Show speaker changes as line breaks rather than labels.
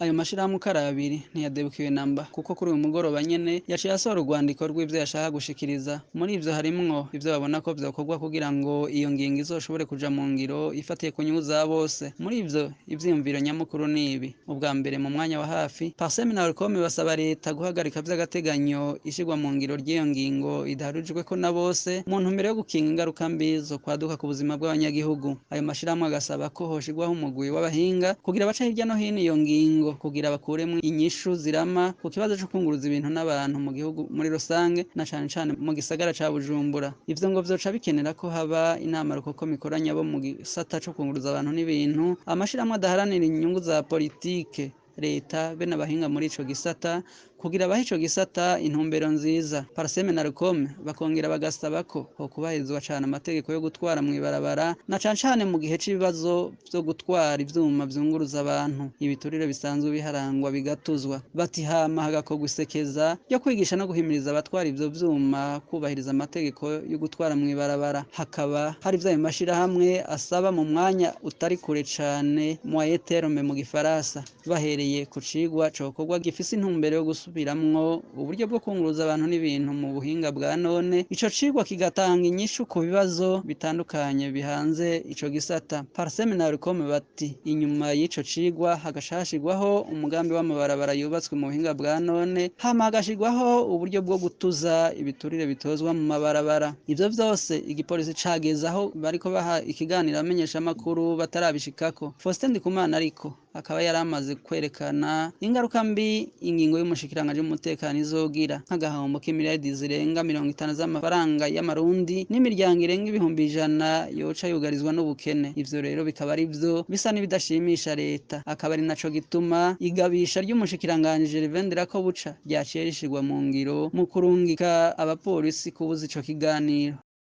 Ayo mashirahamwe uko ari abiri ntiyadebukiwe namba kuko kuri uyu mugoroba nyene yaciye asohora urwandiko rw'ivyo yashaka gushikiriza. Muri ivyo harimwo ivyo babona ko vyokorwa kugira ngo iyo ngingo izoshobore kuja mu ngiro ifatiye ku nyungu za bose. Muri ivyo ivyiyumviro nyamukuru ni ibi: ubwa mbere mu mwanya wa hafi, Parsem na Orcom basaba leta guhagarika vy'agateganyo ishirwa mu ngiro ry'iyo ngingo idaharijweko na bose mu ntumbero yo gukinga ingaruka mbi zo kwaduka ku buzima bw'abanyagihugu. Ayo mashirahamwe agasaba ko hoshirwaho umugwi w'abahinga kugira bace hirya no hino iyo ngingo kugira bakuremwo inyishu zirama ku kibazo co kunguruza ibintu n'abantu mu gihugu muri rusange na cane cane mu gisagara ca Bujumbura. Ivyo ngo vyoca bikenera ko haba inama rukokoma ikoranya bo mu gisata co kunguruza abantu n'ibintu, amashirahamwe adaharanira inyungu za politike, leta be n'abahinga muri ico gisata kugira bahe ico gisata intumbero nziza. Parsem na Orcom bakongera bagasaba ko hokubahirizwa cane amategeko yo gutwara mw'ibarabara na cane cane mu gihe c'ibibazo vyo gutwara ivyuma vyunguruza abantu, ibiturire bisanzwe biharangwa bigatuzwa. Bati hama hagakorwa isekeza ryo kwigisha no guhimiriza abatwara ivyo vyuma kubahiriza amategeko yo gutwara mw'ibarabara. Hakaba hari vya mashirahamwe asaba mu mwanya utari kure cane moyen terme mu gifaransa, bahereye ku cigwa cokorwa gifise intumbero yo gusubiramwo uburyo bwo kunguruza abantu n'ibintu mu buhinga bwa none. Ico cigwa kigatanga inyishu ku bibazo bitandukanye bihanze ico gisata. Parsem na Orcom bati inyuma y'ico cigwa hagashashirwaho umugambi w'amabarabara yubatswe mu buhinga bwa none, hama hagashirwaho uburyo bwo gutuza ibiturire bitozwa mu mabarabara. Ivyo vyose igipolisi cageze aho bariko baha ikiganiro abamenyeshamakuru batarabishikako. Faustin Ndikumana ariko akaba yaramaze kwerekana ingaruka mbi ingingo y'umushikiranganji w'umutekano izogira, nk'agahombo k'imiliyaridi zirenga 50 z'amafaranga y'amarundi n'imiryango irenga ibihumbi 100 yoca yugarizwa n'ubukene. Ivyo rero bikaba ari vyo bisa n'ibidashimisha leta, akaba ari naco gituma igabisha ry'umushikiranganji Gervais Ndirakobuca ryaciye rishirwa mu ngiro mu kurungika abapolisi kubuza ico kiganiro.